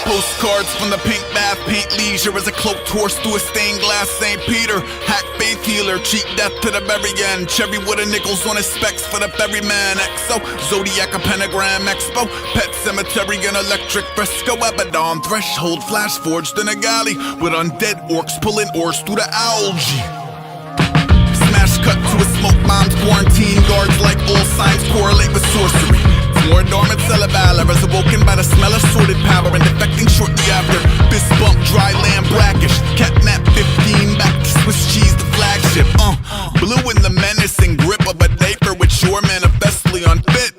Postcards from the pink bath, paint leisure as a cloaked horse through a stained glass St. Peter. Hack faith healer, cheat death to the very end. Cherry wood and nickels on his specs for the ferryman. XO, Zodiac, a pentagram expo. Pet cemetery and electric fresco. Abaddon, threshold, flash forged in a galley with undead orcs pulling oars through the algae. Smash cut to a smoke bomb's quarantine. Guards like all signs correlate with sorcery. More dormant cerebral is awoken by the smell of sordid power and defecting shortly after. Fist bump, dry land brackish. Catnap 15 back to Swiss cheese, the flagship. Blue in the menacing grip of a day for which you're manifestly unfit.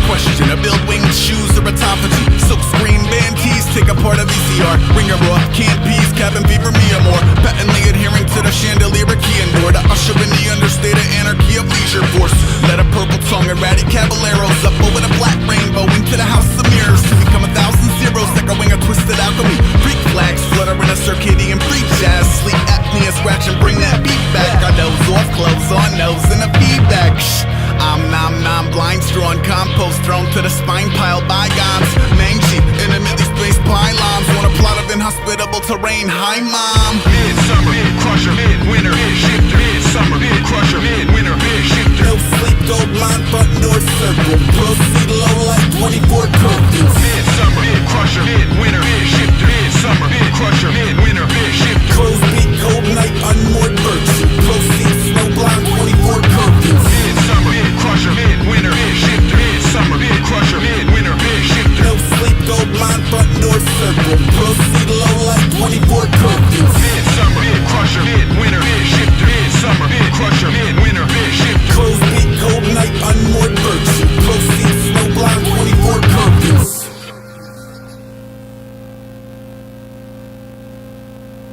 Question, a build winged shoes or autophagy. Silk screen band tees take a part of VCR. Ringer raw, canned peas, cabin fever, me or more. Patently adhering to the chandelier key and door to usher in the understated anarchy of leisure force. Let a purple tongue and ratty caballeros up over the black rainbow into the house of mirrors to become 1,000 zeros echoing a twisted alchemy. Freak flags flutter in a circadian free jazz. Sleep apnea scratch and bring that beat back. Our nose off, clothes on, nose in a feedback. I'm nom blind straw compost thrown to the spine pile bygones. Mangy, intermittently spaced pylons on a plot of inhospitable terrain. Hi mom. Midsummer, mid-crusher, mid-winter, mid-shifter, midsummer, mid-crusher, mid-winter, mid-shifter. No sleep, gold line, front north circle. Proceed low like 24 curfews. Midsummer, mid-crusher, mid-winter, mid-shifter, midsummer, mid-crusher, mid-winter, mid-shifter. Crow's beat, cold night, unmoored virtue. Proceed snow blind, 24 curfews. Midsummer, mid-crusher, mid-winter, mid-shifter, midsummer, mid-crusher, mid-winter, mid-shifter. No sleep, gold line, front north circle. Proceed low like 24 curfews. Midsummer, mid-crusher, mid-winter, mid-shifter, midsummer, mid-crusher, mid-winter, mid-shifter. Crow's beat, cold night, unmoored virtue. Proceed snow blind, 24 curfews.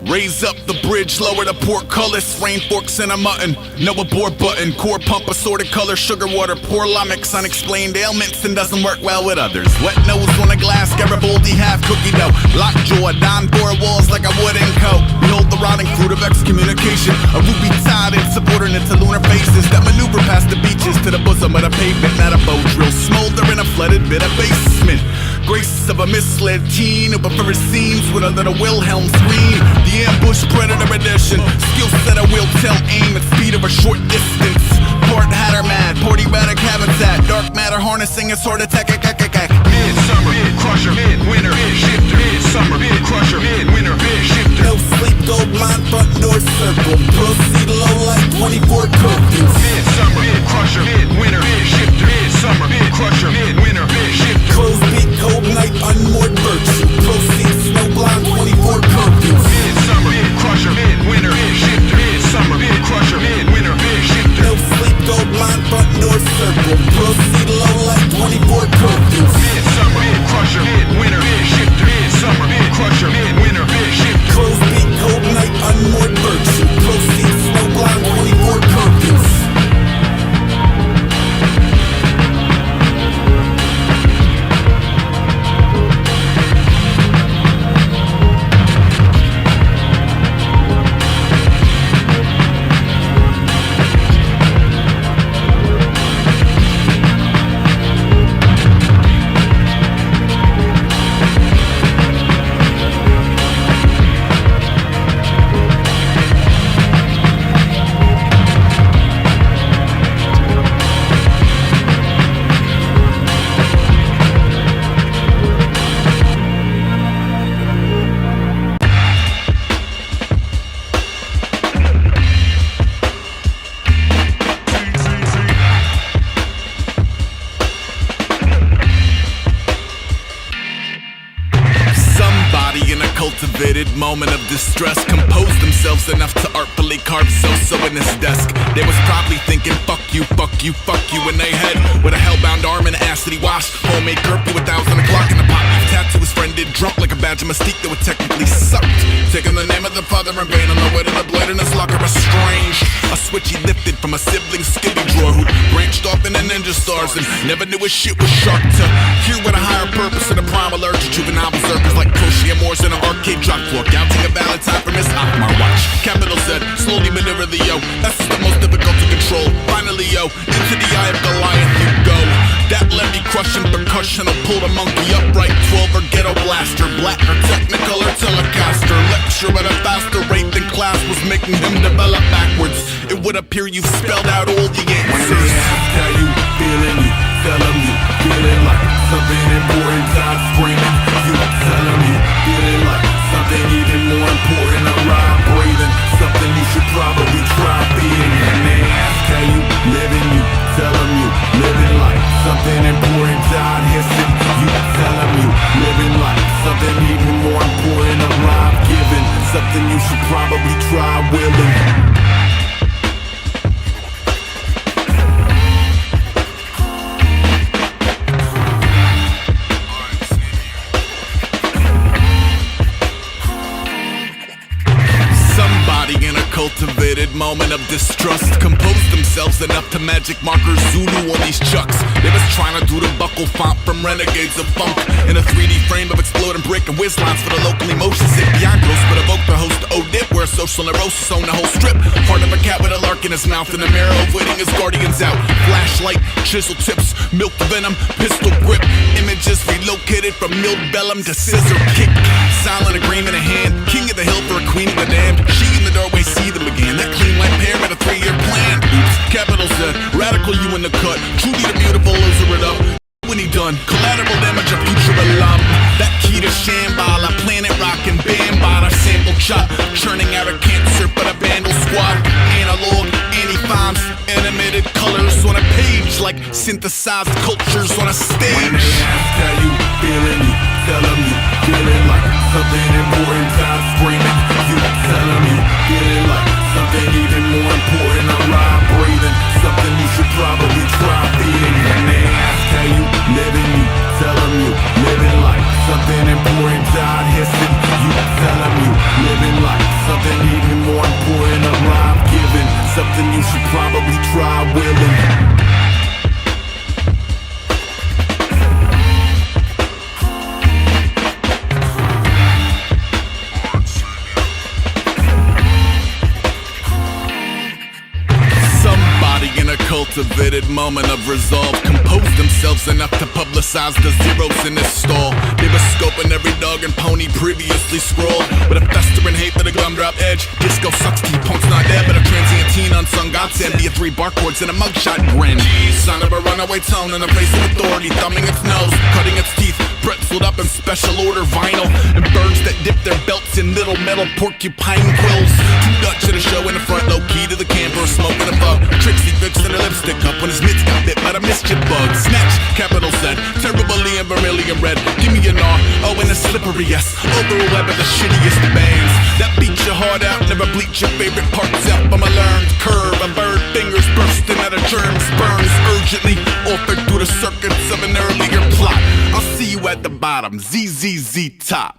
Raise up the bridge, lower the portcullis. Rain forks and a mutton, no abort button. Core pump assorted color, sugar water. Pour Lamix, unexplained ailments and doesn't work well with others. Wet nose on a glass, Garibaldi half cookie dough. Lockjaw, Don four walls like a wooden coat. Behold the rotting fruit of excommunication. A ruby tide and subordinate to lunar faces that maneuver past the beaches to the bosom of the pavement. Not a bow drill, smolder in a flooded bit of basement. Grace of a misled teen who prefers scenes with under the Wilhelm screen. The ambush predator edition. Skill set I will tell aim at speed of a short distance. Part hatter mad, party radic habitat. Dark matter harnessing its heart attack. Midsummer, mid-crusher, mid-winter, mid-shifter, midsummer, mid-crusher, mid-winter, mid-shifter. No sleep, gold line, front north circle. Proceed low like 24 curfews. Midsummer, mid-crusher, mid-winter, mid-shifter, midsummer, mid-crusher, mid-winter, mid-shifter. Crow's beat, cold night, unmoored virtue. Proceed snow blind, 24 curfews. Midsummer, mid-crusher, mid-winter, mid-shifter, midsummer, mid-crusher, mid-winter, mid-shifter. No sleep, gold line, front north circle. Proceed low like 24 curfews. Midsummer, mid-crusher, mid-winter, mid-shifter, midsummer, mid-crusher, mid-winter, mid-shifter. Crow's beat, cold night, unmoored virtue. Proceed snow blind, 24 curfews. Cultivated moment of distress, composed themselves enough to artfully carve so in his desk. They was probably thinking fuck you in their head, with a hellbound arm and an acid wash. Homemade curfew, 1,000 o'clock in the pot. Tattoo was friended, drunk like a badge of mystique that would technically sucked. Taking the name of the father in vain on the way to the blade in his locker, estranged. switch he lifted from a sibling skibby drawer who branched off into ninja stars and never knew his shit was sharp. To hear with a higher purpose and a prime alert to juvenile berserkers like crochet Moors in an arcade drop floor, counting a Valentine from his Akmar watch. Capital said, slowly maneuver the yo. That's the most difficult to control. Finally, yo, into the eye of Goliath you go. That levy crushing percussion will pull the monkey upright. 12 or ghetto blaster, black or technical or telecaster. Lecture at a faster rate than class was making him develop backwards. It would appear you've spelled out all the answers. When they ask how you feeling, you tell them you feeling like something important, God screaming. You tell them you feeling like something even more important, alive, breathing, something you should probably try being. When they ask how you living, you tell them you living like something important, God hissing. You tell them you living like something even more important, alive, giving, something you should probably try willing. In a cultivated moment of distrust, composed themselves enough to magic marker Zulu on these chucks. They was trying to do the buckle font from Renegades of Funk in a 3D frame of exploding brick and whiz lines for the locally motion sick Biancos, but evoke the host O-Dip where social neurosis on the whole strip. Heart of a cat with a lark in his mouth and the mirror avoiding his guardians out. Flashlight, chisel tips, milk venom, pistol grip. Images relocated from milled vellum to scissor kick. Silent agreement in hand, king of the hill for a queen of the damned. She in the doorway, see them again. That clean white pair had a 3-year plan. Oops, capital Z, radical you in the cut. Truly the beautiful, loser it up. When he done, collateral damage, a future alum. That key to Shambhala, planet rockin' bambada, sample chop, churning out a cancer for the Vandal squad. Analog, anti-foms, animated colors on a page like synthesized cultures on a stage. When they ask how you feeling, you tell them you feeling like something important, God screaming. You tell them you feeling like something even more important, alive, breathing, something you should probably try being. When they ask how you living, you tell them you living like something important, God hissing. You tell them you living like something even more important, alive, giving, something you should probably try willing. In a cultivated moment of resolve, composed themselves enough to publicize the zeros in this stall. They were scoping every dog and pony previously scrolled with a festering hate for the gumdrop edge. Disco sucks, T-punk's not dead, but a transient teen unsung godsend via 3 barcodes and a mugshot grin. Son of a runaway tone in the face of authority, thumbing its nose, cutting its teeth, pretzeled up in special order vinyl, and birds that dip their belts in little metal porcupine quills. 2 Dutch at a show in the front, low key to the camper, smoking a bug. Trixie fixing her lipstick up when his mitts got bit by the mischief bug. Snatch, capital Z, terribly and vermilion red. Give me a gnaw, oh and a slippery yes. Over a web of the shittiest bands that beat your heart out, never bleach your favorite parts out. From a learned curve, a bird fingers bursting out of germs, burns urgently, offered through the circuits of an earlier plot. I'll see you at the bottom, ZZZ top.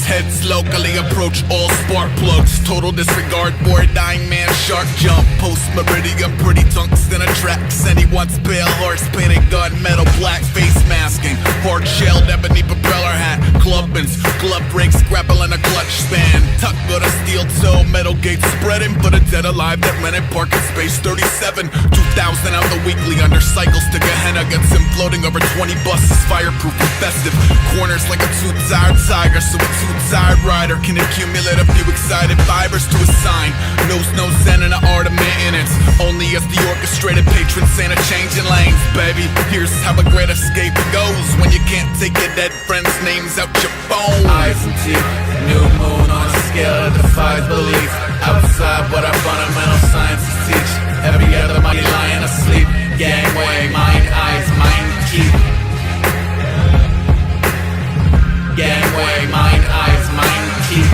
Heads locally approach all spark plugs. Total disregard for a dying man. Shark jump, post meridian, pretty tungsten attracts anyone's pale horse painted gunmetal black face masking. Hard shelled ebony propeller hat, clubbins, glove breaks, grapple in a clutch span. Tuck got a steel toe, metal gate spreading for the dead alive that rented parking space 37. 2,000 out the weekly under cycles to Gehenna. Gets him floating over 20 buses, fireproof and festive. Corners like a too-tired tiger, so a too-tired rider can accumulate a few excited fibers to a sign. Knows no zen in the art of maintenance, only as the orchestrated patron saint of changing lanes. Baby, here's how a great escape goes when you can't take your dead friend's names out your phone. Eyes and teeth. New moon on a scale that defies belief. Outside what our fundamental sciences teach. Every other mighty lying asleep. Gangway, mind, eyes, mind, keep. Gangway, mind, eyes, mind, keep.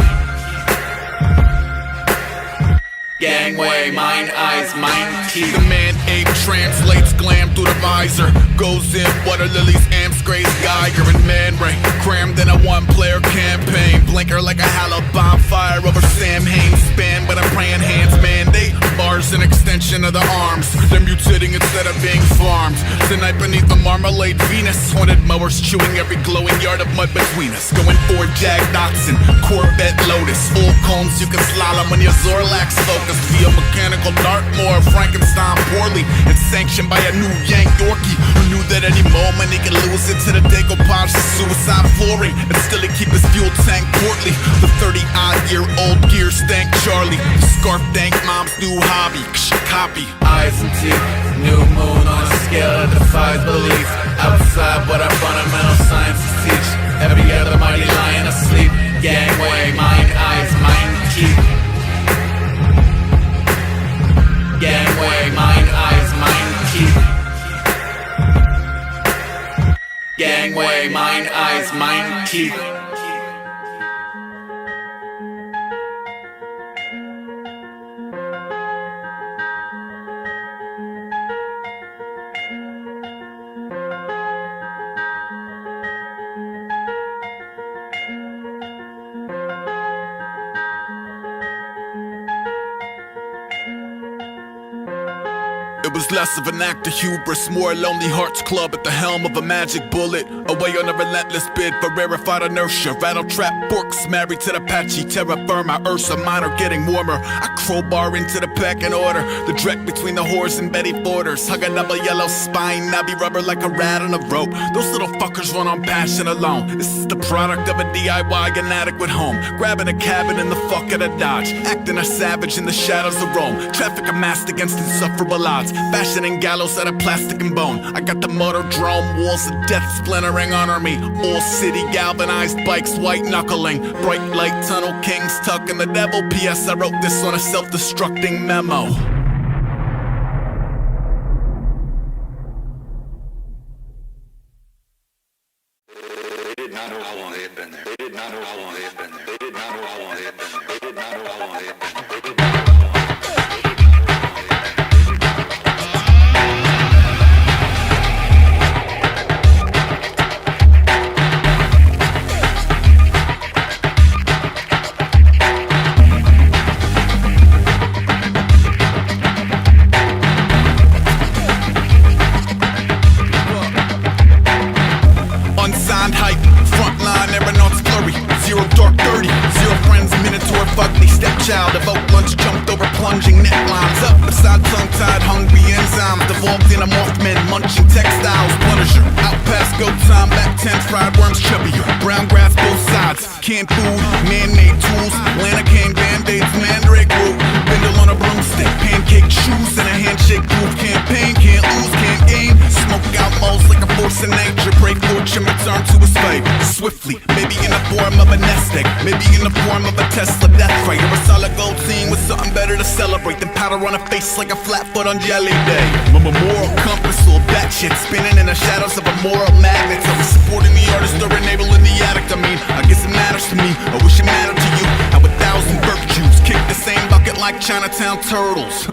Gangway, mind, eyes, mind, keep. The man ape translates glam through the visor. Goes in water lilies, amps, grace, Geiger, and Man Ray. Crammed in a one-player campaign. Blinker like a hallowed bonfire over Sam Hain. Span with a praying hands mandate. Bars an extension of the arms. They're mutating instead of being farmed. Tonight beneath the marmalade Venus. Haunted mowers chewing every glowing yard of mud between us. Going for Jag Dotson, Corvette Lotus. Full cones you can slalom when your Zorlax focus. Via mechanical Dartmoor, Frankenstein poorly. And sanctioned by a new Yank Yorkie who knew that any moment he could lose it to the decoupage of suicide flooring. And still he keep his fuel tank portly. The 30-odd-year-old gear stank Charlie. The scarf dank mom's new hobby. Copy. Eyes and teeth. New moon on a scale that defies belief. Outside what our fundamental sciences teach. Every other mighty lying asleep. Gangway, mind, eyes, mind, keep. Gangway, mind, eyes, mind, keep. Gangway, mind, eyes, mind, keep. It was less of an act of hubris, more a Lonely Hearts Club at the helm of a magic bullet. Away on a relentless bid for rarefied inertia. Rattle trap forks married to the patchy terra firma. Ursa Minor getting warmer. I crowbar into the pecking order. The dreck between the whores and Betty Borders. Hug a double yellow spine, knobby rubber like a rat on a rope. Those little fuckers run on passion alone. This is the product of a DIY inadequate home. Grabbing a cabin in the fuck of the Dodge. Acting a savage in the shadows of Rome. Traffic amassed against insufferable odds. Fashioning gallows out of plastic and bone. I got the motor drone, walls of death splintering under me. All city galvanized bikes, white knuckling. Bright light tunnel kings tucking the devil. P.S. I wrote this on a self-destructing memo. They did not know how long they had been there. They did not know how long they had been there. They did not know how long they had been there. They did not know how long they had been there. They did not know how long they had been there. Unsigned hype, frontline aeronauts blurry. Zero dark 30, zero friends, minotaur fugly. Stepchild, evoke lunch, jumped over plunging necklines. Up beside tongue-tied, hungry enzymes. Devolved in a Mothman, munching textiles. Punisher, out past go time, back 10 fried worms chubbier. Brown grass both sides, canned food, man-made tools. Lana King, band-aids, mandrake root. Bindle on a broomstick, pancake shoes. And a handshake proof campaign. Can't lose, can't gain. Smoke out moles like a force of nature. Pray fortune return to his fate swiftly, maybe in the form of a nest egg, maybe in the form of a Tesla death ray, or a solid gold team with something better to celebrate than powder on a face like a flat foot on jelly day. My moral compass, all that shit spinning in the shadows of a moral magnet. Are we supporting the artist or enabling the addict? I mean, I guess it matters to me. I wish it mattered to you. How 1,000 virtues kick the same bucket like Chinatown turtles.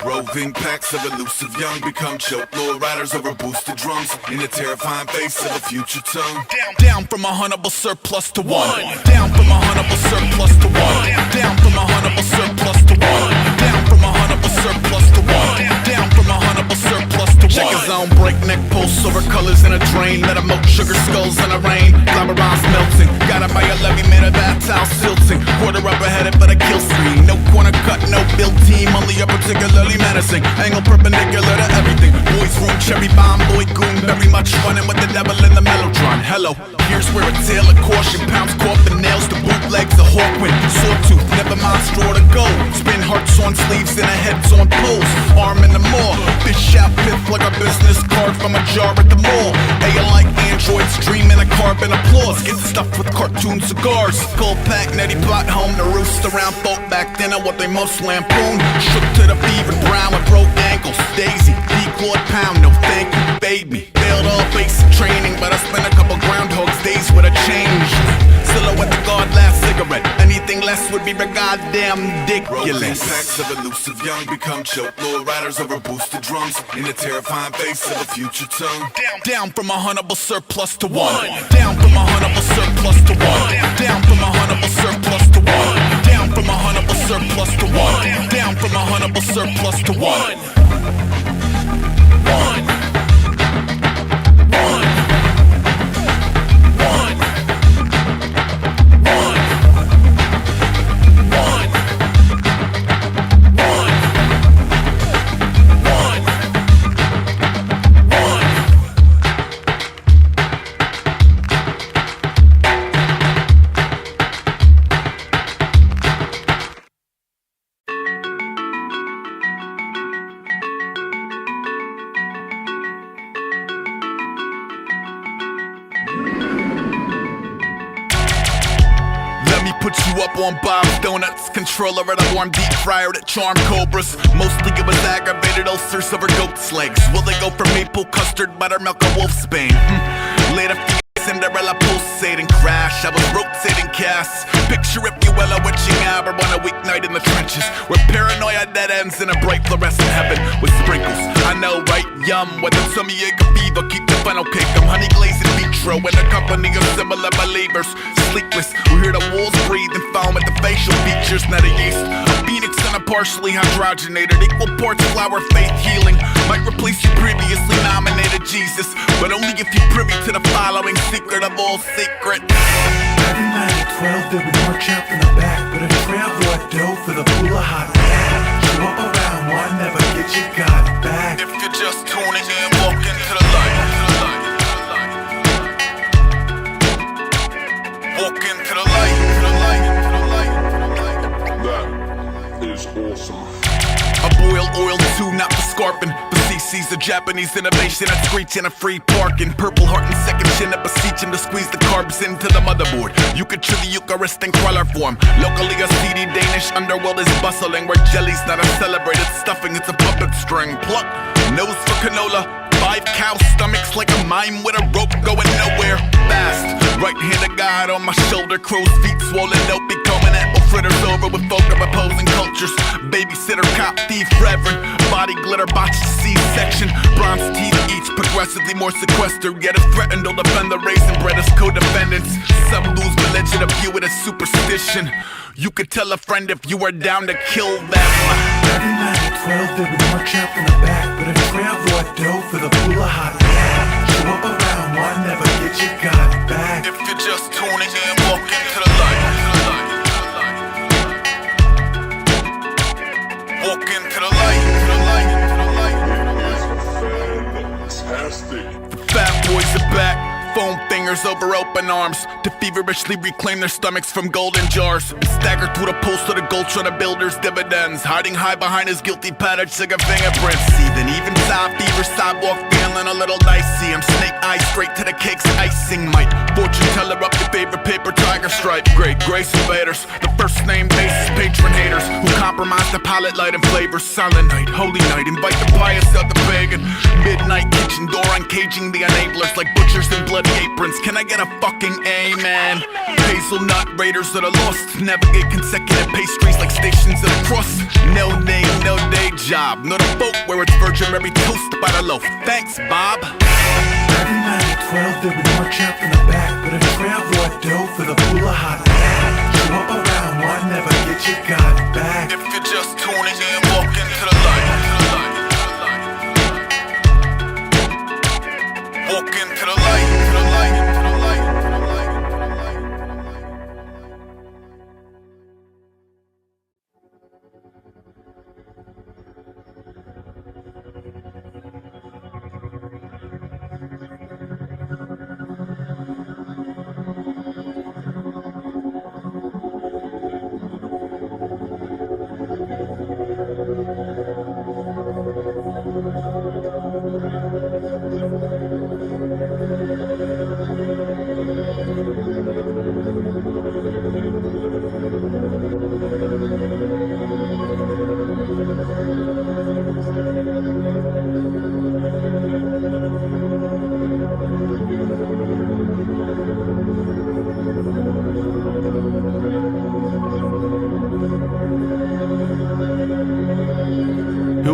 Roving packs of elusive young become choke lord riders over boosted drums in the terrifying face of a future tongue. Down from a huntable surplus to one. Down from a huntable surplus to one. Down from a huntable surplus to one. Down from a huntable surplus to one. Down from a huntable surplus to one. Check his own breakneck pulse over colors in a drain. Let him moat sugar skulls in the rain. Glamorized melting. Got it by a levy made of that towel silting. Quarter up ahead for the kill screen. No corner cut, no build team. Only a particularly menacing. Angle perpendicular to everything. Boys room, cherry bomb, boy goon. Very much running with the devil in the mellotron. Hello, here's where a tale of caution pounds corp and nails to bootlegs of Hawkwind. Sawtooth, never mind straw to go. Spin hearts on sleeves and a heads on poles. Arm in the maw. Fish out piff like a business card from a jar at the mall. AI like androids dream in a car garb and applause. Get stuffed with cartoon cigars. Gold pack, netty plot home to roost around folk back then. And what they most lampoon. Shook to the fever, brown with broke ankles. Daisy, D-Claude pound, no thank you, baby. Failed all basic training, but I spent a couple groundhog's days with a change. Silhouette the guard, last cigarette. Anything less would be goddamn ridiculous. Packs of elusive young become choke low riders over boosted drums in the terrifying face of a future tongue. Down from a huntable surplus to one. Down from a huntable surplus to one. Down from a huntable surplus to one. Down from a huntable surplus to one. Down from a huntable surplus to one. Put you up on Bob's Donuts, controller at a warm deep fryer that charm cobras. Mostly it was aggravated ulcers over goat's legs. Will they go for maple custard, buttermilk, or wolfsbane? Later Cinderella pulsating crash. I was rotating casts. Picture if you will a witching hour on a weeknight in the trenches, where paranoia dead ends in a bright fluorescent heaven with sprinkles. I know, right? Yum. Whether some fever, keep the funnel cake. I'm honey glazed in vitro in a company of similar believers. Sleepless, we hear the wolves breathe and foam at the facial features. Not a yeast, a phoenix and a partially hydrogenated. Equal parts flower, faith healing. Might replace your previously nominated Jesus, but only if you're privy to the following secret of all secrets. Every night at 12 they would march out from the back, but a trail brought dough for the pool of hot gas. Show up around one, never get your God back. If you're just tuning in, walk into the light. Walk into the light. That is awesome. A boiled oil too, not for scarping. But CC's a Japanese innovation at screech and a free parking. Purple heart and second chin to beseech him to squeeze the carbs into the motherboard. You could chew the Eucharist in crawler form. Locally a seedy Danish underworld is bustling, where jelly's not a celebrated stuffing, it's a puppet string. Pluck, nose for canola. 5 cow stomachs like a mime with a rope going nowhere fast. Right-handed God on my shoulder, crow's feet swollen, dopey, combing apple fritters over with folk of opposing cultures. Babysitter, cop, thief, reverend, body glitter, botched C-section. Bronze teeth, each progressively more sequestered, yet is threatened. They'll defend the raisin bread as co-defendants. Some lose religion or view it as superstition. You could tell a friend if you were down to kill them. Every night at 12 they would march out from the back, but a trail brought dough for the pool of hot gas. Show up around one, never get your God back. If you're just tuning in, walk into the light. Walk into the light. Fantastic. The fat boys are back. Foam fingers over open arms to feverishly reclaim their stomachs from golden jars. Stagger through the pulse of the gold trying to builder's dividends, hiding high behind his guilty patterned cigar fingerprints. Seething even side fever, sidewalk feeling a little dicey. I'm snake eyes straight to the cake's icing. Might fortune teller up your favorite paper tiger stripe. Great grace invaders, the first name basis patron haters who compromise the palate light and flavors. Silent night, holy night, invite the pious out the pagan. Midnight kitchen door uncaging the enablers like butchers in bloody aprons. Can I get a fucking amen? Hazelnut raiders that are lost navigate consecutive pastries like stations of the cross. No name, no day job, not a boat where it's Virgin Mary toast by the loaf. Thanks, Bob. Every night at 12 they would march out from the back, but a trail brought dough for the pool of hot gas. Show up around one, never get your God back. If you're just tuning in, walk into the light. Walk into the light.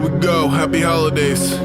we go, happy holidays.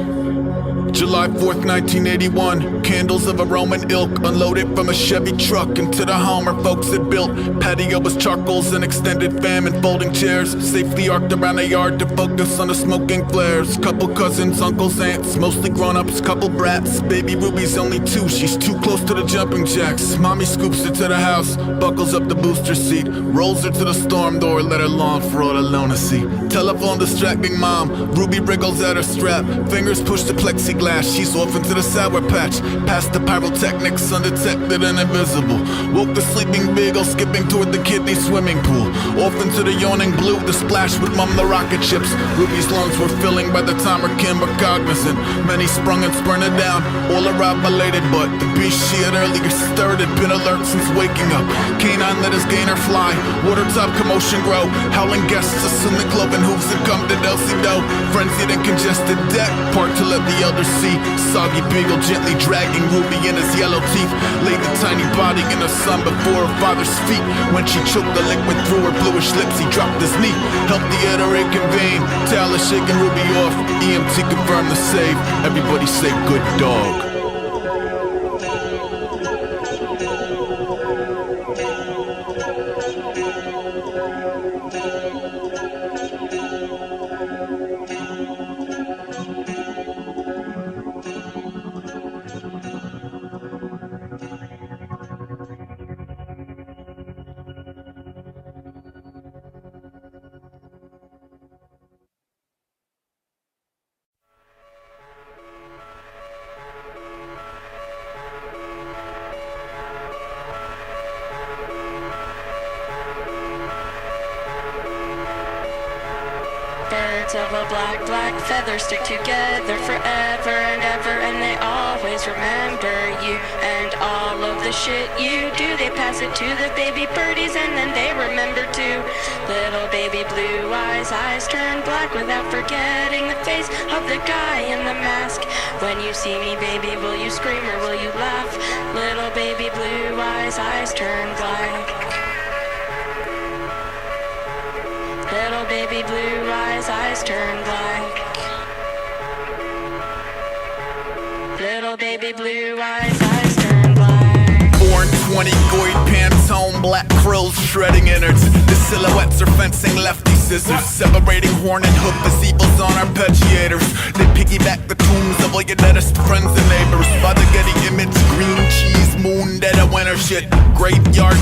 July 4th, 1981. Candles of a Roman ilk unloaded from a Chevy truck into the Hummer folks had built. Patio was charcoals and extended fam and folding chairs, safely arced around the yard to focus on the smoking flares. Couple cousins, uncles, aunts, mostly grown-ups, couple brats. Baby Ruby's only 2, she's too close to the jumping jacks. Mommy scoops her to the house, buckles up the booster seat, rolls her to the storm door, let her long for all alone to see. Telephone distracting mom, Ruby wriggles at her strap, fingers push the plexiglass. She's off into the Sour Patch, past the pyrotechnics, undetected and invisible. Woke the sleeping beagle, skipping toward the kidney swimming pool. Off into the yawning blue, the splash would mum the rocket ships. Ruby's lungs were filling by the time her kin were cognizant. Many sprung and spurned down, all arrived belated, but the beast she had earlier stirred had been alert since waking up. Canine let his gainer fly, watertop commotion grow. Howling guests assume the cloven hooves had come to Delsey-Do. Frenzied and congested deck, part to let the elders see. Soggy beagle gently dragging Ruby in his yellow teeth. Laid the tiny body in the sun before her father's feet. When she choked the liquid through her bluish lips, he dropped his knee. Helped the air to reconvene. Tyler shaking Ruby off. EMT confirmed the save. Everybody say good dog. Birds of a black, black feather stick together forever and ever, and they always remember you and all of the shit you do. They pass it to the baby birdies and then they remember too. Little baby blue eyes turn black without forgetting the face of the guy in the mask. When you see me, baby, will you scream or will you laugh? Little baby blue eyes turn black. Little baby blue eyes turn black. Little baby blue eyes turn black. 420 goid Pantone, black crows shredding innards. The silhouettes are fencing lefty scissors, separating horn and hoof as evils on arpeggiators. They piggyback the tunes of all your deadest friends and neighbors. Father Getty image, green cheese, moon, dead of winter shit. Graveyard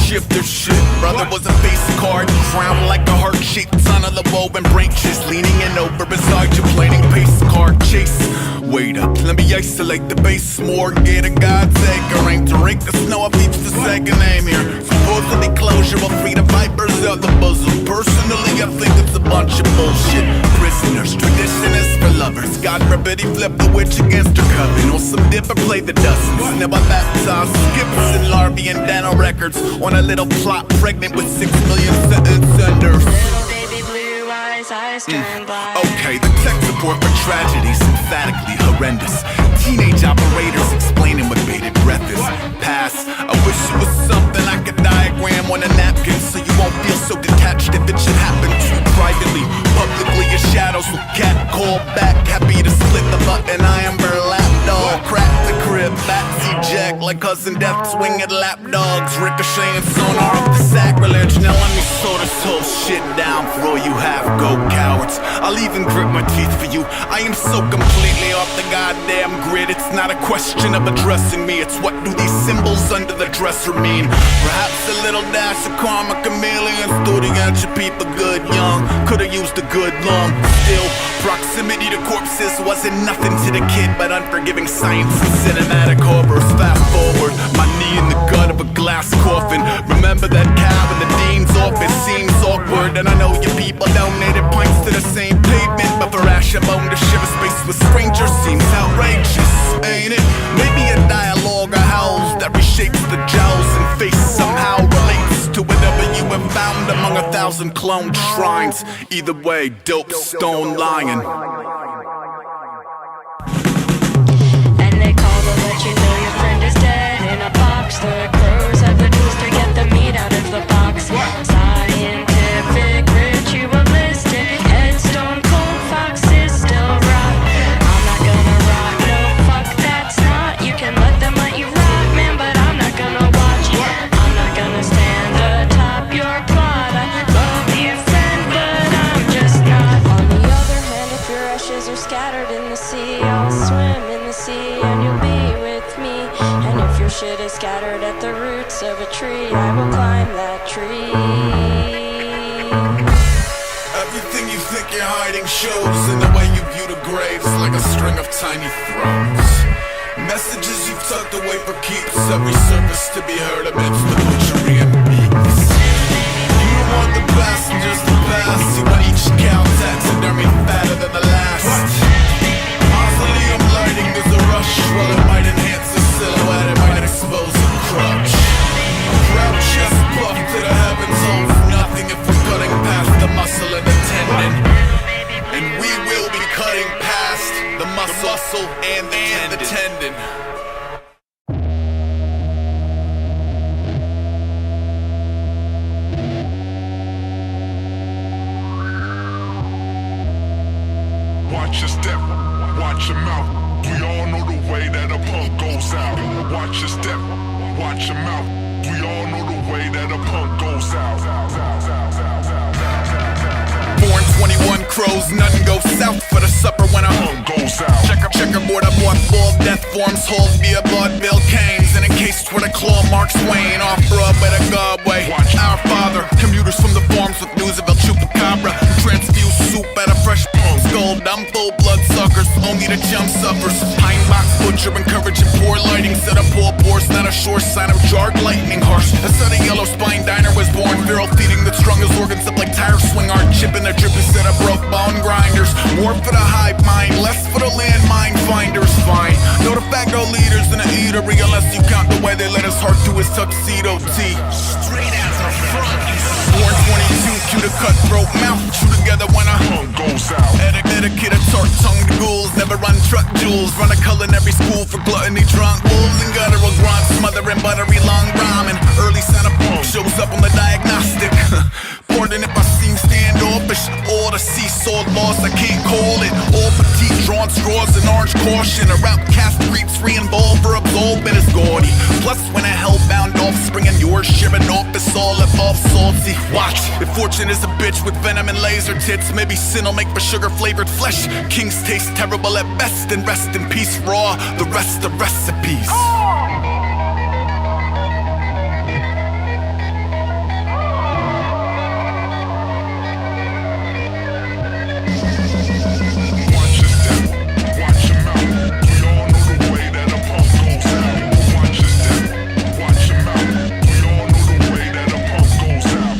shifter shit. Brother was a face card, crowned like a heart-shaped son of the woven branches, leaning in over beside you, playing pace card chase. Wait up, let me isolate the base more. Get a God's acre, ain't to rake the snow off each the second name here. Supposedly closure will free the vipers out the bosom. Personally, I think it's a bunch of bullshit. Prisoners, traditionists for lovers. God forbid he flip the witch against her coven, or some dipper play the dozens. Never baptized skips and larvae and Dano records on a little plot pregnant with 6 million sentence senders. Little baby blue eyes turn black. Okay, the tech support for tragedies emphatically horrendous. Teenage operators explaining what bated breath is. Pass. I wish it was something I could diagram on a napkin, so you won't feel so detached if it should happen to you privately. Publicly, your shadows will cat call back. Happy to split the button, I am burlap dog. Crack the crib, bats eject like cousin death swinging lap dogs. Ricocheting sonar off the sacrilege. Now let me slow this whole shit down for all you have go cowards. I'll even grit my teeth for you. I am so completely off the goddamn grid. It's not a question of addressing me, it's what do these symbols under the dresser mean? Perhaps a little dash of karma, chameleon, stooding at your people good young. Could've used a good long. Still, proximity to corpses wasn't nothing to the kid but unforgiving science and cinematic horrors. Fast forward, my knee in the gut of a glass coffin. Remember that cab in the dean's office? Seems awkward, and I know you people donated pints to the same pavement, but for Ashabone to share a space with strangers seems outrageous, ain't it? Maybe a dialogue of howls that reshapes the jowls and face somehow relates to whatever you have found among 1,000 cloned shrines. Either way, dope stone lion. And they call to let you know your friend is dead in a box. The crows have the tools to get the meat out of the box. Scientific, ritualistic, headstone, cold fox, anchored at the roots of a tree. I will climb that tree. Everything you think you're hiding shows in the way you view the graves, like a string of tiny throats. Messages you've tucked away for keeps, every surface to be heard amidst the butchery and beats. You don't want the passengers to pass you when each cow taxidermy fatter than the last. Mausoleum lighting, there's a rush. While it might enhance the silhouette, it might expose the crutch. A proud chest puff to the heavens holds nothing if we're cutting past the muscle and the tendon. And we will be cutting past the muscle and the tendon. Watch your step, watch your mouth. We all know the way that a punk goes out. Watch your step, watch your mouth. We all know the way that a punk goes out. Born 21 crows, nothing goes south for the supper when a Punk goes out. checkerboard up on full death forms, hold via vaudeville canes, and encased where the claw marks wane. Off Broadway to Godway, our father, commuters from the farms with news of El Chupacabra, transfuse soup at a fresh punk's gold. I'm full blood suckers, only the chum suffers. Pine box butcher, encouraging poor lighting, set up all pours, not a sure sign of jarred lightning harsh. A set of yellow spine diner was born, feral feeding that strung his organs up like tire swing art, chipping a drippy set of broke bone grinders. More for the hive mind, less for the landmine finders. Fine, no de facto leaders in the eatery, unless you count the way they let us heart through his tuxedo tee. Straight as a front. Born 22, cue the cutthroat mouth, chew together when a Punk goes out. etiquette of tart-tongued ghouls, never run truck jewels, run a culinary school for gluttony, drunk wolves and guttural grunts, smothering buttery long ramen. Early Santa Punk shows up on the diagnostic. Pardon if I seem standoffish, all the seesaw lost, I can't call it. All petite drawn straws and orange caution, a outcast streets free and bold for absolvement is gaudy. Plus when a hellbound offspring and yours sharing office all above salty. Watch, if fortune is a bitch with venom and laser tits, maybe sin will make for sugar flavored flesh. Kings taste terrible at best, and rest in peace raw, the rest of recipes. Watch your step, watch your mouth. We all know the way that a punk goes out. Watch your step, watch your mouth. We all know the way that a punk goes out.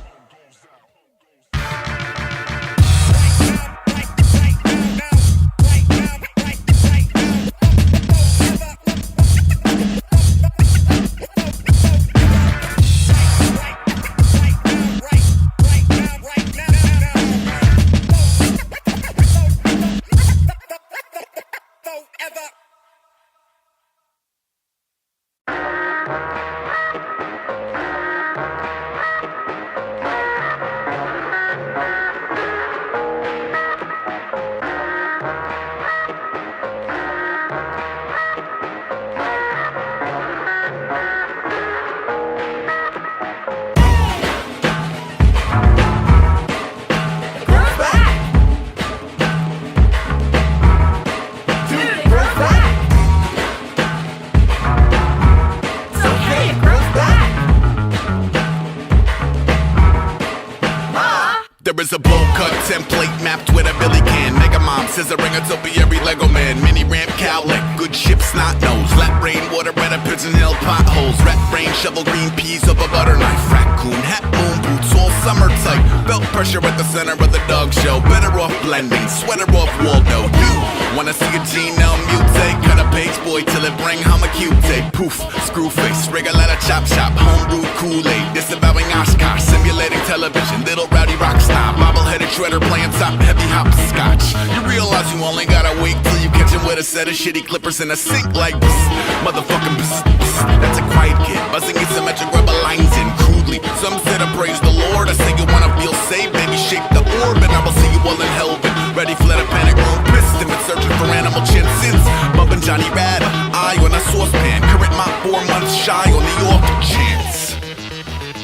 There is a bowl cut template mapped with a Billy can. Mega mom, scissoring a topiary Lego man. Mini ramp cowlick, good ship snot nose. Lap rain, water red, a pigeon hill potholes. Rat brain, shovel green peas over butter knife. Raccoon, hat, moon boots, all summer tight. Belt pressure at the center of the dog show. Better off blending, sweater off Waldo. You wanna see a genome mutate? Cut a page boy till it bring home a Q-tape. Poof, screw face, Regaletta chop shop. Homebrewed Kool-Aid, disavowing Oshkosh. Simulating television, little rowdy rock star. Bobble-headed shredder playing top heavy hopscotch. You realize you only gotta wait till you catch him with a set of shitty clippers in a sink like this. Motherfucking psst, psst. That's a quiet kid, buzzing asymmetric rubber lines in crudely. Some said I praise the Lord, I say you wanna feel safe, baby shape the orb, and I will see you all in Helvet. Ready for the panic room, pissed and been searching for animal chin since. Bumping Johnny Rad, eye on a saucepan. Current mop 4 months shy on the off chance.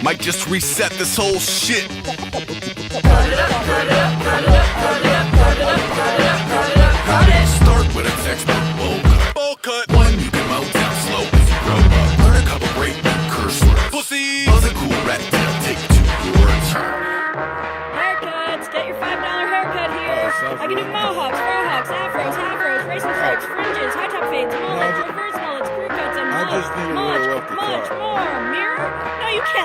Might just reset this whole shit. Start with a textbook bowl cut. One you can mow down slow as you grow up. Learn a couple great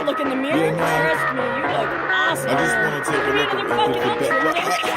can't look in the mirror. Yeah, nah. Trust me, you look awesome. I just want to take a look at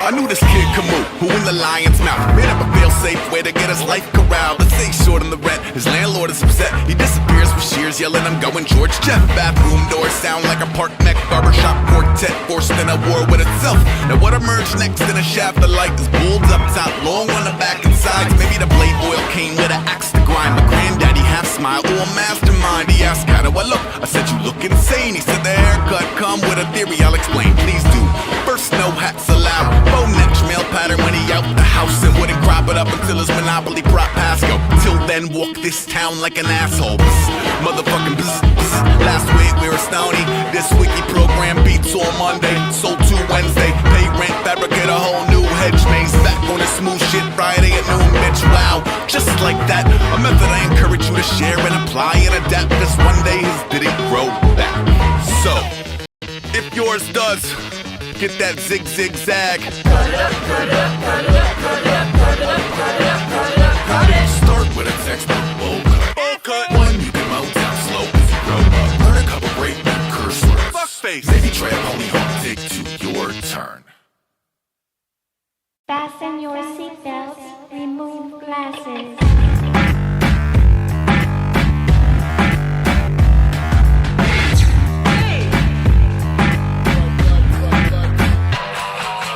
I knew this kid could move, who in the lion's mouth made up a fail-safe way to get his life corralled. Let's say he's short on the rent, his landlord is upset. He disappears with shears, yelling, I'm going George Jeff. Bathroom doors sound like a park neck barbershop quartet forced in a war with itself. Now what emerged next in a shaft of light is bulbs up top, long on the back and sides. Maybe the blade oil came with an axe to grind. My granddaddy half smiled, oh, a mastermind. He asked, how do I look? I said, you look insane. He said, the haircut come with a theory, I'll explain. Please do. First, no hats allowed. Faux neck, male pattern when he out the house and wouldn't crop it up until his monopoly prop pass go. Till then, walk this town like an asshole. Psst, motherfucking psst, psst. Last week we were stony. This week he program beats on Monday, sold to Wednesday. Pay rent, fabricate a whole new hedge maze. Back on the smooth shit Friday at noon, bitch. Wow, just like that. A method I encourage you to share and apply and adapt. This one day his didn't grow back. So, if yours does, get that zig zig zag. Start with a textbook bowl cut. One you can melt down slow as you grow up. Learn a couple great new curse words. Fuckface. Maybe try a pony home dig to your turn. Fasten your seatbelts, remove glasses.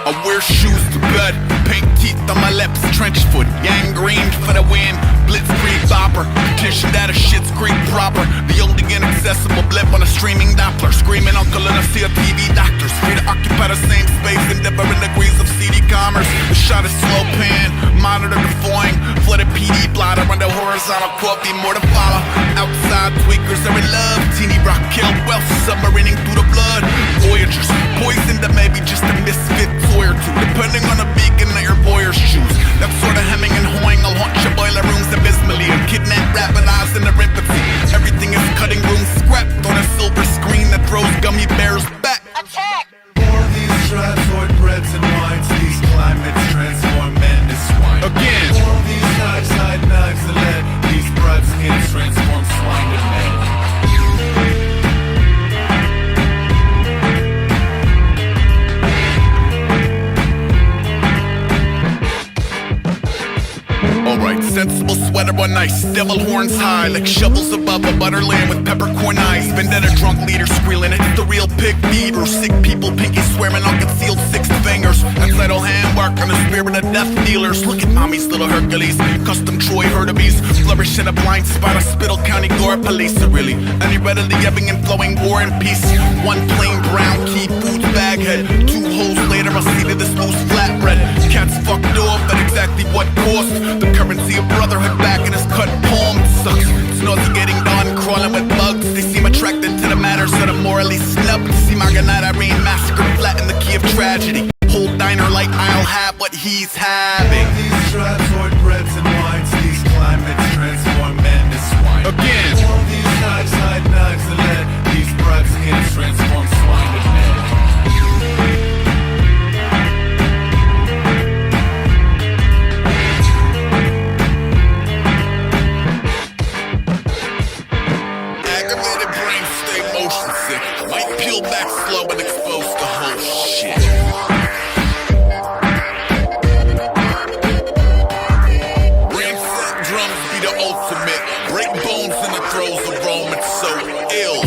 I wear shoes to bed, pink teeth on my lips, trench foot, gangrene for the win. Blitzkrieg bopper, petition that a shit's Creek proper. The only inaccessible blip on a streaming Doppler. Screaming uncle and I see a TV doctors. Free to occupy the same space in different degrees of CD commerce. The shot is slow pan, monitor the foing. Flooded PD blotter under horizontal coffee, more to follow. Outside tweakers are in love. Teeny rock kill wealth, submarining through the blood. Voyagers, poisoned to maybe just a misfit toy or two, depending on the beacon that your voyeurs choose. That sort of hemming and hawing, I'll haunt your boiler rooms abysmally and kidnap rabbit-eyes in their empathy. Everything is cutting room scrapped on a silver screen that throws gummy bears back. Attack! All these trapsoid breads and wines, these climates transform men to swine. Again. All these oxide knives and lead, these broad skins transform swine to men. Alright, sensible sweater on ice, devil horns high, like shovels above a butterland with peppercorn eyes. Vendetta drunk leader squealing, it's the real pig fever. Sick people, pinky swearing on concealed 6 fingers. That's idle handwork on the spirit of death dealers. Look at mommy's little Hercules, custom Troy Herdebees. Flourish in a blind spot of Spittle County Gore police. Are really any readily ebbing and flowing war and peace. One plain brown key foods bag head. 2 holes later I see that this loose flatbread. Cats fucked off at exactly what cost. The currency of brotherhood back in his cut palm. It sucks, it's nauseating dawn crawling with bugs. They seem attracted to the matters that are morally snubbed. See Margaret Irene massacred flat in the key of tragedy. Whole diner like I'll have what he's having. These trapsoid breads and wines, these climates transform men to swine. Again. All these oxide knives and lead, these broad skins transform swine to men. Aggravated brain state motion sick. Might peel back slow and expose the whole shit. Brain set drums be the ultimate. Break bones in the throes of Rome, it's so ill.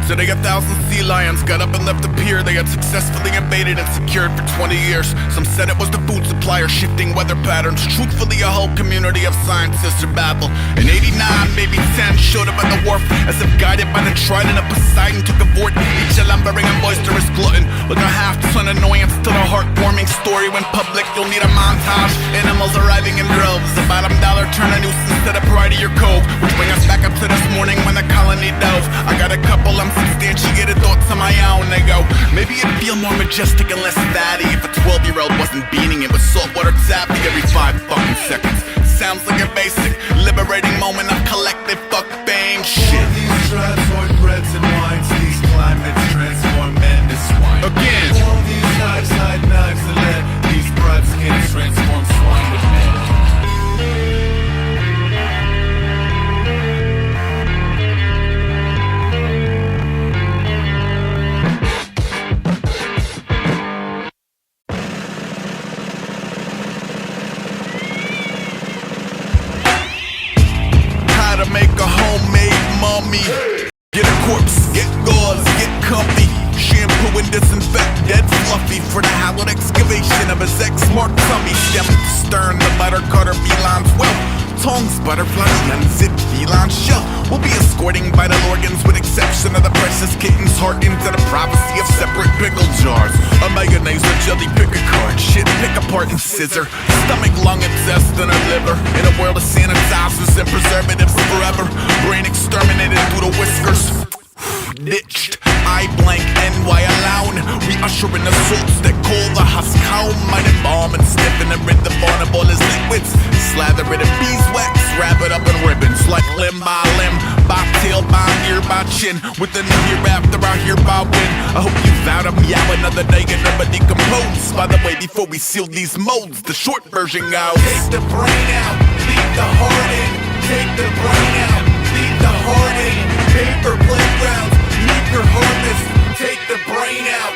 Today 1,000 sea lions got up and left the pier. They had successfully invaded and secured for 20 years. Some said it was the food supplier shifting weather patterns. Truthfully, a whole community of scientists are baffled. In 89, maybe 10 showed up at the wharf as if guided by the trident of Poseidon took a fort. Each a lumbering and boisterous glutton with a half-ton annoyance to the heartwarming story. When public, you'll need a montage. Animals arriving in droves. The bottom dollar turn a nuisance to the pride of your cove, which bring us back up to this morning when the colony dove. I got a couple unsubstantiated thoughts of my own. They go, maybe it'd feel more majestic and less fatty if a 12-year-old wasn't beating it with saltwater taffy every 5 fucking seconds. Sounds like a basic, liberating moment of collective fuck fame shit. These trapsoid breads and wines, these corpse. Get gauze, get comfy. Shampoo and disinfect dead fluffy for the hallowed excavation of his ex-mark tummy. Step stern, the butter cutter felines well. Tongues, butterflies, unzipped feline shell. We'll be escorting vital organs with exception of the precious kitten's heart into the privacy of separate pickle jars. A mayonnaise or jelly pick a card. Shit, pick apart and scissor. Stomach, lung, intestine, or liver. In a world of sanitizers and preservatives forever. Brain exterminated through the whiskers. Ditched, eye blank, NY alone. We usher in assaults that cool the husk home. Might embalm and stiffen and rid the vulnerable as liquids. Slather it in beeswax, wrap it up in ribbons. Like limb by limb, by tail, by ear, by chin. Within the hereafter, I hereby win. I hope you vow to meow another day and never decompose. By the way, before we seal these molds, the short version goes: take the brain out, leave the heart in. Take the brain out, leave the heart in. Paper playgrounds, meeker harvest. Take the brain out.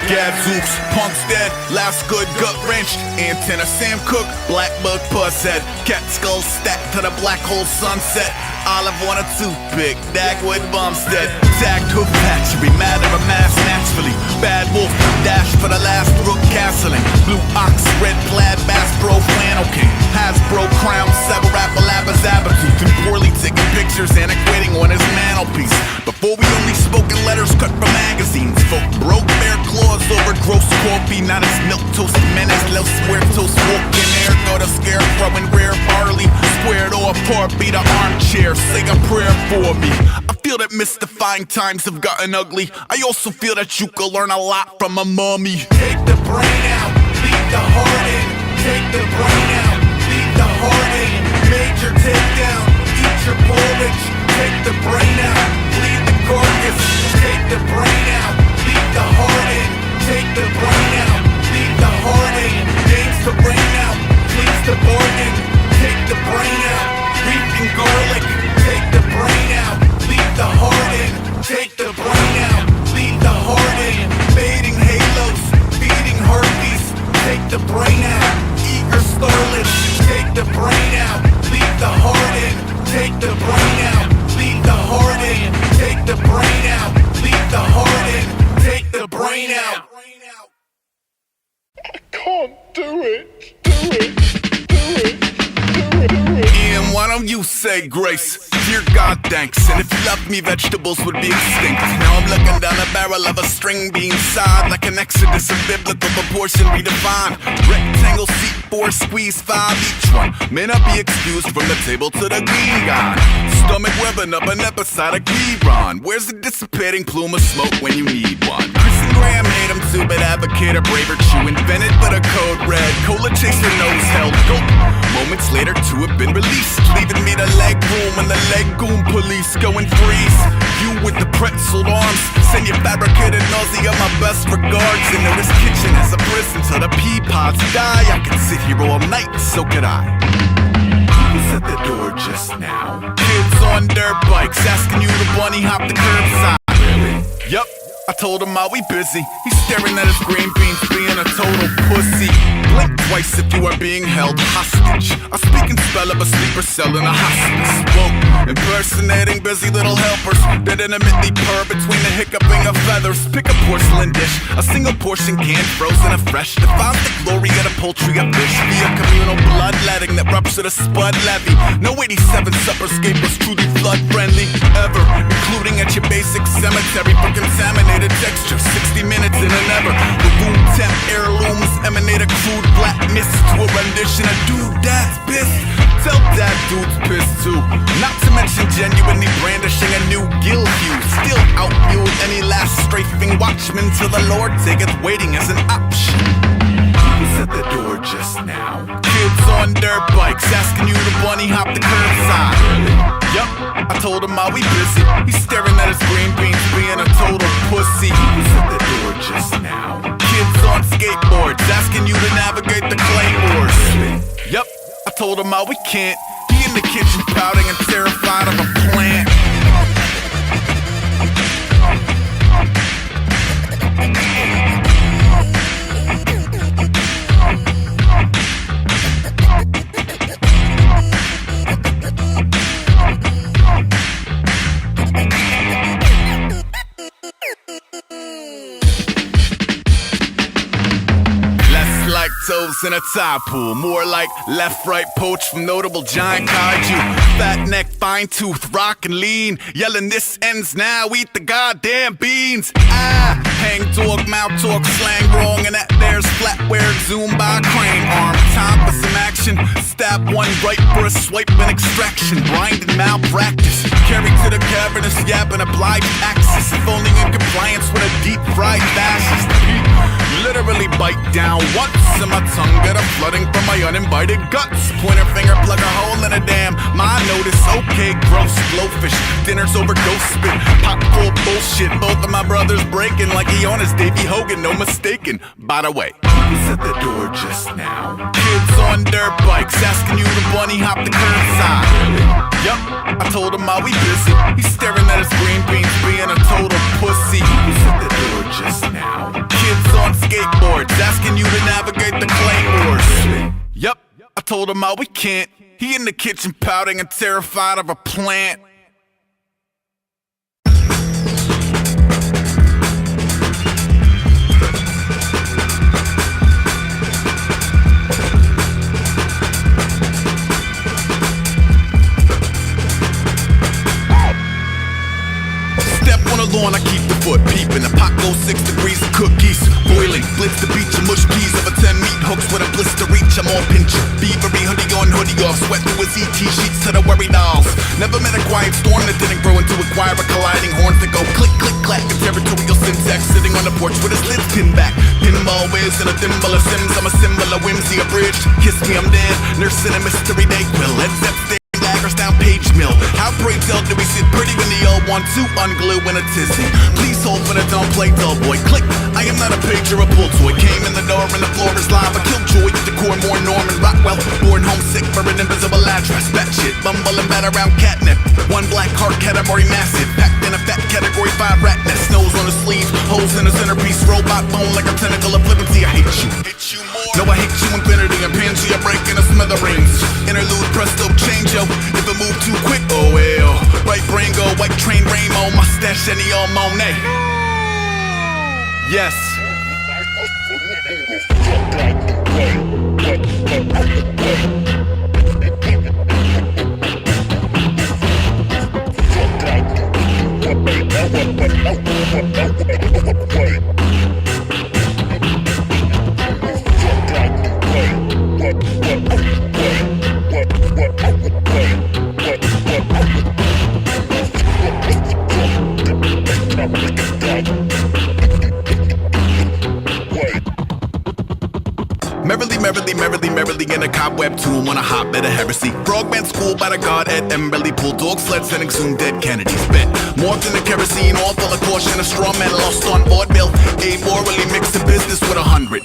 Gadzooks, punks dead, last good gut wrenched. Antenna Sam Cook, black bug puss head. Cat skull stacked to the black hole sunset. Olive on a toothpick, Dagwood Bumstead. Tagged hoof hatchery, matter of mass naturally. Bad wolf, dash for the last rook castling. Blue ox, red plaid, bass bro, flannel king. Hasbro, crown, several apple abazabatuth. And poorly taking pictures and equating on his mantelpiece. Before we only spoke in letters cut from magazines. Folk broke their claws over gross coffee. Not as milk toast menace, Los Muertos walking air. Go to scarecrow and rare barley. Squared off, par beat a armchair. Say a prayer for me. I feel that mystifying times have gotten ugly. I also feel that you could learn a lot from a mummy. Take the brain out, leave the heart in. Take the brain out, leave the heart in. Major takedown, eat your porridge. Take the brain out, leave the carcass. Take the brain out, leave the heart in. Take the brain out, leave the heart in. Games to brain out, please the bargain. Take the brain out, beef and garlic. Take the brain out, leave the heart in. Take the brain out, leave the heart in. Fading halos, feeding heartbeats. Take the brain out, eager starlets. Take the brain out, leave the heart in. Take the brain out, leave the heart in. Take the brain out, leave the heart in. Take the brain out. I can't do it. Do it. Do it. Do it. Do it. Ian, why don't you say grace? Dear God, thanks. And if you loved me, vegetables would be extinct. Now I'm looking down the barrel of a string bean side, like an exodus of biblical proportion redefined. Rectangle seat 4, squeeze 5 each one. May not be excused from the table to the green guy. Stomach webbing up an episodic rerun. Where's the dissipating plume of smoke when you need one? Chris and Graham hate him too, but advocate a braver chew. Invented but a code red. Cola chaser nose held goat. Moments later, two have been released, leaving me the leg room and the legume police going freeze. You with the pretzeled arms, send your fabricated nausea my best regards. Into this kitchen as a prison till the pea pods die. I could sit here all night, so could I. Who was at the door just now? Kids on dirt bikes asking you to bunny hop the curbside. Really? Yup. I told him I'll be busy. He's staring at his green beans, being a total pussy. Blink twice if you are being held hostage. I speak and spell of a sleeper cell in a hospice. Woke, impersonating busy little helpers that intimately purr between the hiccuping of feathers. Pick a porcelain dish, a single portion canned, frozen afresh. Defies the glory of the poultry of fish via communal bloodletting that ruptured a spud levee. No 87 supperscape was truly flood friendly ever, including at your basic cemetery for contaminated texture. 60 minutes in an ever. The room temp heirlooms emanate a crude black mist to a rendition of dude dad's piss. Tell that dude's pissed too. Not to mention genuinely brandishing a new gill hue. Still outmewed any last strafing watchman till the Lord taketh waiting as an option. Who was at the door just now? Kids on dirt bikes asking you to bunny hop the curbside. Yup, I told him I'll be busy. He's staring at his green beans, being a total pussy. Who was at the door just now? Kids on skateboards asking you to navigate the claymores. Yup, I told him how we can't. He in the kitchen pouting and terrified of a plant. toes in a tide pool. More like left, right poach from notable giant kaiju. Fat neck, fine tooth, rock and lean. Yelling this ends now, eat the goddamn beans. Hang dog, mouth talk, slang wrong. And that there's flatware, zoom by crane arm. Time for some action. Stab one right for a swipe and extraction. Blind and malpractice. Carry to the cavernous yap and oblige axis. If only in compliance with a deep fried fascist. Literally bite down once and my tongue get a flooding from my uninvited guts. Pointer finger plug a hole in a dam. My notice, okay, gross, blowfish. Dinner's overdose spit, pop full bullshit. Both of my brothers breaking like he on his Davey Hogan, no mistaken. By the way, who was at the door just now? Kids on dirt bikes asking you to bunny hop the curbside. Yup, I told him I'll be busy. He's staring at his green beans being a total pussy. Who was at the door just now? Kids on skateboards asking you to navigate the claymores. Yup, I told him how we can't. He in the kitchen pouting and terrified of a plant. I keep the foot peeping. The pot goes 6 degrees of cookies boiling. Blitz the beach and mush keys over 10 meat hooks with a blister reach. I'm on pincher. Beavery hoodie on hoodie off. Sweat through his ET sheets to the worry dolls. Never met a quiet storm that didn't grow into a choir of colliding horns that go click, click, clack. A territorial syntax sitting on the porch with his lids pinned back. Pinball whiz and a thimble of Sims. I'm a symbol of whimsy abridged. Kiss me, I'm dead. Nursing a mystery dayquil. Led Zepp daggers down page mill. How pray tell do we sit pretty when the old want to unglue in a tizzy? Please hold for the don't play dull boy. Click. I am not a page or a pull toy. Came in the door and the floor is lava. Killjoy, decor more Norman Rockwell. Born homesick for an invisible address. Batshit, bumble and bat around catnip. One black heart category massive. Packed in a fat category 5 rat nest. Nose on the sleeve, holes in the centerpiece. Robot bone like a tentacle of flippancy. I hate you. Hate you more. No, I hate you infinity. And Pangea breaking a smithereens. Interlude presto change yo. If it move too quick, oh well. Right brain go, white train rainbow. Mustache and the all Monet. Yes. Merrily in a cobweb tomb on a hotbed of heresy. Frogman schooled by the god Ed Emberly. Bulldog sled sending soon dead Kennedys. Bet morphed into kerosene, all full of caution. A straw man lost on vaudeville. A morally mixed the business with 144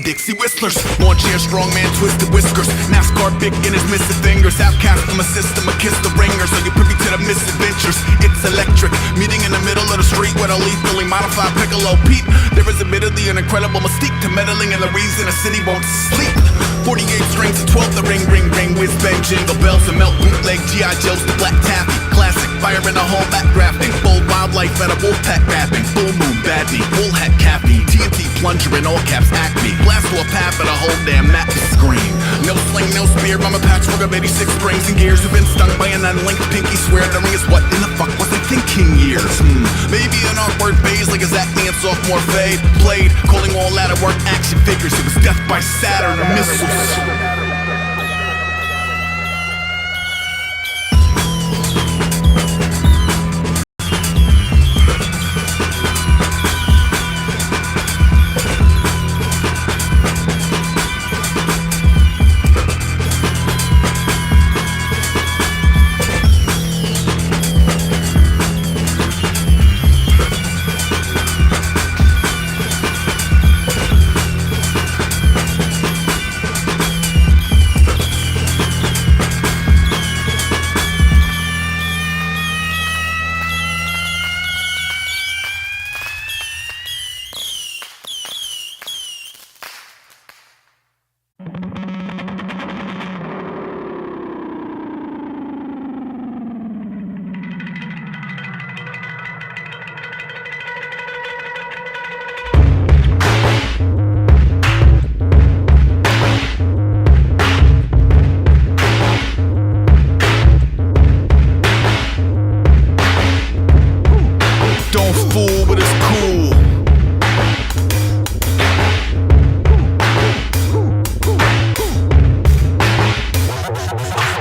Dixie whistlers. Lawn chair strongman twisted whiskers. NASCAR big in his missing fingers. Outcast from a system, a kiss the ringers. Are you privy to the misadventures? It's electric. Meeting in the middle of the street with a lethally modified Piccolo Pete. There is admittedly an incredible mystique to meddling in the reason a city won't sleep. 48 strings and 12 the ring, whiz bang, jingle bells and melt bootleg G.I. Joe's the black taffy. Classic, fire in the hall back grafting. Bold wildlife at a wolf pack rapping. Full moon, bad beat, bull hat cappy. TNT plunger in all caps, acme. Blast to a path at a whole damn map to scream. No sling, no spear, I'm a patchwork of 86 springs and gears. Who've been stung by an unlinked pinky swear. The ring is what in the fuck was I thinking years? Maybe an awkward phase like his acne and sophomore fade. Played, calling all out of work action figures. It was death by Saturn or missiles. Don't fool with his cool.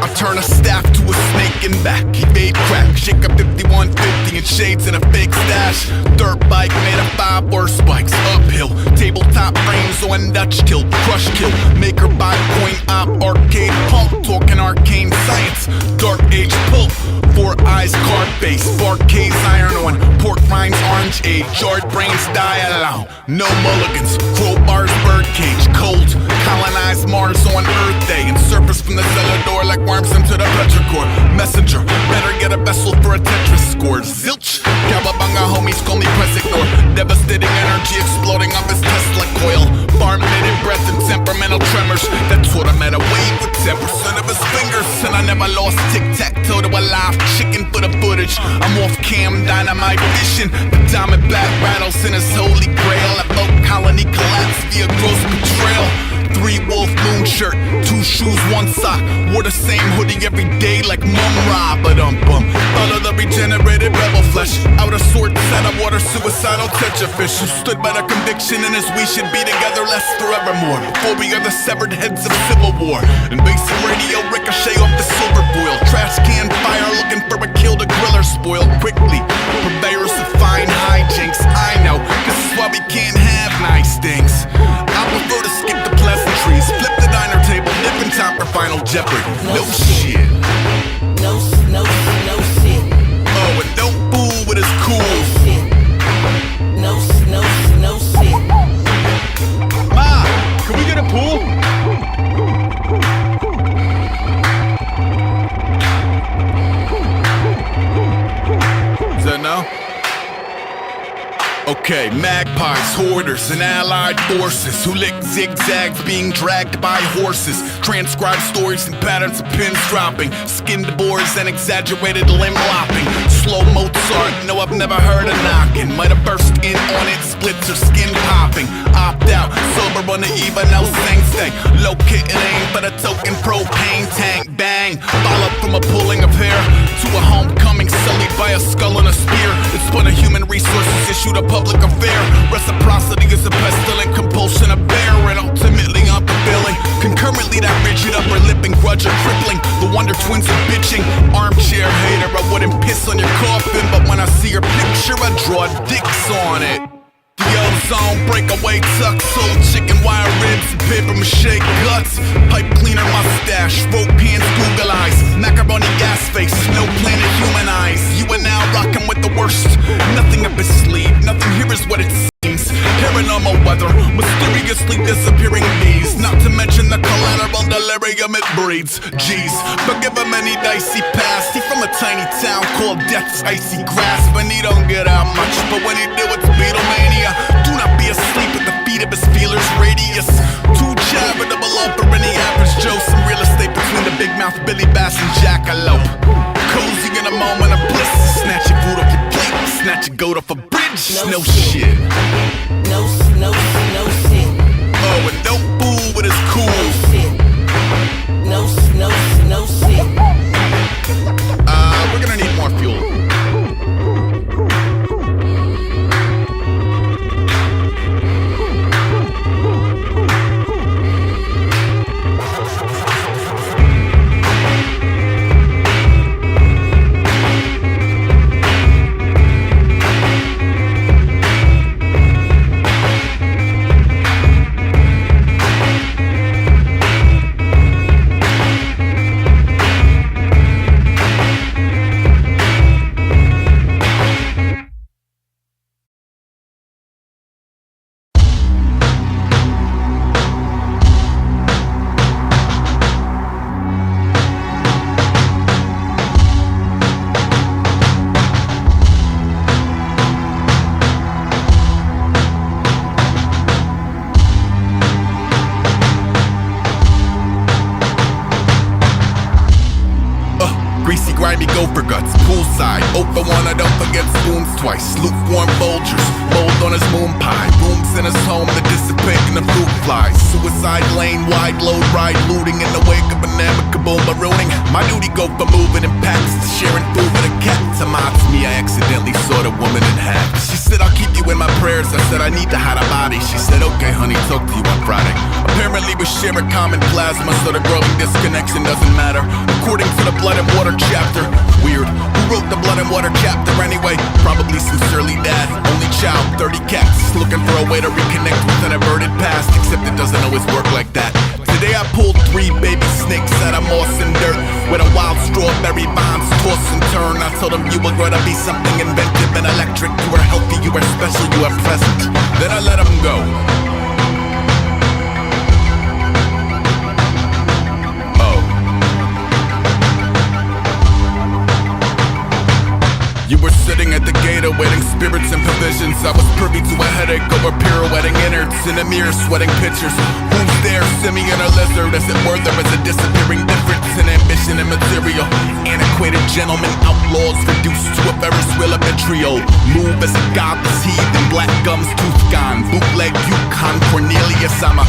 I turn a staff to a snake and back. He made crack, shake a 5150 and shades and a fake stash. Dirt bike made of 5 worse bikes. Uphill, tabletop frames on Dutch tilt. Crush kill, maker by coin op. Arcade punk, talking arcane science. Dark age pulp, 4 eyes card base. Barcades iron on, pork rinds orange age. Jarred brains die alone, no mulligans. Crowbars birdcage, cold. Colonize Mars on Earth Day and surface from the cellar door like worms into the petrichor. Messenger, better get a vessel for a Tetris score. Zilch, Cowabunga homies call me press ignore. Devastating energy exploding off his Tesla coil. Farm-emitted breath and temperamental tremors. That taught him at a wave with 10% of his fingers. And I never lost tic-tac-toe to a live chicken for the footage. I'm off cam, dynamite vision. The diamondback rattles in his holy grail. A boat colony collapse via gross betrayal. 3 wolf moon shirt, 2 shoes, 1 sock. Wore the same hoodie every day like Mum Ra, but bum. Follow the regenerated rebel flesh. Out of sort, set of water, suicidal tetrafish. Who stood by the conviction in his we should be together less forevermore. For we are the severed heads of civil war. And basic radio ricochet off the silver foil. Trash can fire looking for a kill to grill or spoil quickly. Purveyors of fine hijinks, I know. This is why we can't have nice things. I prefer to skip the pleasantries, flip the diner table, dip in time for Final Jeopardy. No shit. No shit. Oh, and don't fool with his cool. No shit. No shit. Ma, can we get a pool? Is that no? Okay, magpies, hoarders, and allied forces who lick zigzags being dragged by horses. Transcribe stories and patterns of pins dropping. Skinned boars and exaggerated limb lopping. Slow Mozart, no I've never heard of knocking. Might have burst in on it, splits or skin popping. Opt out, sober on the eve of no sing thing. Low kit and aim for the token propane tank. Bang, follow from a pulling of hair to a homecoming sullied by a skull and a spear. It's spun a human resources issue to public affair. Reciprocity is a pestilent compulsion of bear, and ultimately unfulfilling. Concurrently that rigid upper lip and grudge are crippling. The Wonder Twins are bitching. Armchair hater, I wouldn't piss on your coffin, but when I see your picture I draw dicks on it. The ozone breakaway tuck, soul chicken wire ribs and paper mache guts. Pipe cleaner mustache, rope hands, Google eyes, macaroni gas face, no planet human eyes. You are now rocking with the worst. Nothing up his sleeve, nothing here is what it seems. Paranormal weather, mysteriously disappearing bees. Not to mention the collateral delirium it breeds. Jeez, forgive him any dicey past. He from a tiny town called Death's Icy Grasp, and he don't get out much, but when he do it's Beatlemania. Do not be asleep at the feet of his feelers radius. Too charitable for any average Joe. Some real estate between the big mouth Billy Bass and Jackalope. Cozy in a moment of bliss. Snatch your food off your plate, snatch your goat off a bridge. No shit. No shit. Oh, and don't fool with his cool. No shit. No shit. We're gonna need more fuel. Grimy gopher guts, poolside, open one, I don't forget spoons twice. Lukewarm Folgers, mold on his moon pie. Rooms in his home that dissipate in the fruit flies. Suicide lane, wide load ride, looting in the wake of an amicable marooning. My duty go for moving in packs to sharing food with a cat. To mock me, I accidentally saw the woman in half. years. I said I need to hide a body. She said, okay, honey, talk to you on Friday. Apparently we share a common plasma, so the growing disconnection doesn't matter. According to the blood and water chapter. Weird. Who wrote the blood and water chapter anyway? Probably sincerely dad. Only child, 30 cats. Looking for a way to reconnect with an averted past. Except it doesn't always work like that. Today I pulled 3 baby snakes out of moss and dirt with a wild strawberry bombs toss and turn. I told them you were gonna be something inventive and electric. You were healthy, you were special, you were present. Then I let them go. You were sitting at the gate awaiting spirits and provisions. I was privy to a headache over pirouetting innards in a mirror sweating pictures. Who's there, simian or lizard? As it were, there is a disappearing difference in ambition and material. Antiquated gentlemen, outlaws reduced to a Ferris wheel of vitriol. Move as a godless heathen, black gums, tooth gone. Bootleg Yukon Cornelius, I'm a...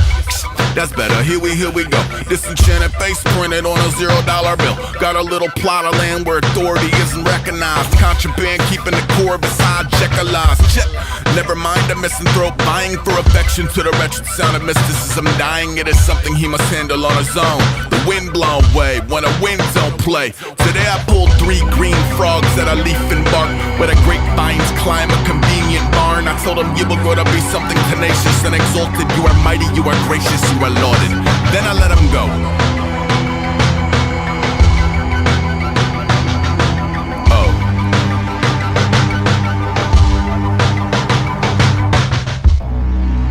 That's better, here we go. Disenchanted face printed on a $0 bill. Got a little plot of land where authority isn't recognized. Contraband keeping the core beside check-a-lies. Check, never mind a misanthrope vying for affection to the wretched sound of mysticism. Dying, it is something he must handle on his own. The wind blown way when a wind don't play. Today I pulled 3 green frogs at a leaf and bark where the grapevines climb a convenient barn. I told him you were gonna be something tenacious and exalted. You are mighty, you are gracious, you are lauded. Then I let him go. Oh.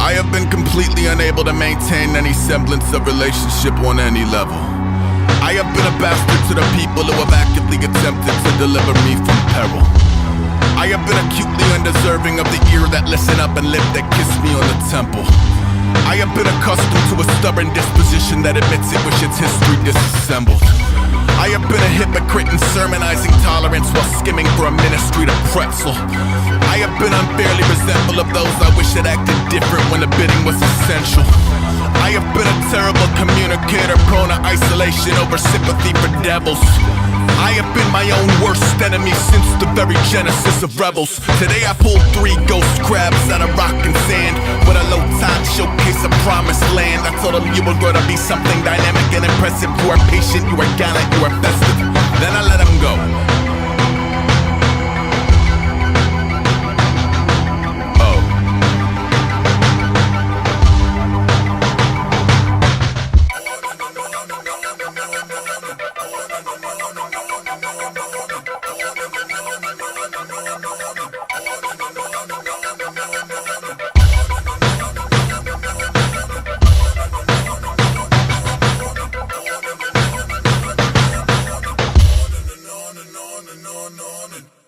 I have been completely unable to maintain any semblance of relationship on any level. I have been a bastard to the people who have actively attempted to deliver me from peril. I have been acutely undeserving of the ear that listen up and lip that kiss me on the temple. I have been accustomed to a stubborn disposition that admits it wish its history disassembled. I have been a hypocrite in sermonizing tolerance while skimming for a ministry to pretzel. I have been unfairly resentful of those I wish had acted different when the bidding was essential. I have been a terrible communicator, prone to isolation over sympathy for devils. I have been my own worst enemy since the very genesis of rebels. Today I pulled 3 ghost crabs out of rock and sand with a low tide showcase of promised land. I told them you were gonna be something dynamic and impressive. You are patient, you are gallant, you are festive. Then I let them go. On and on and on.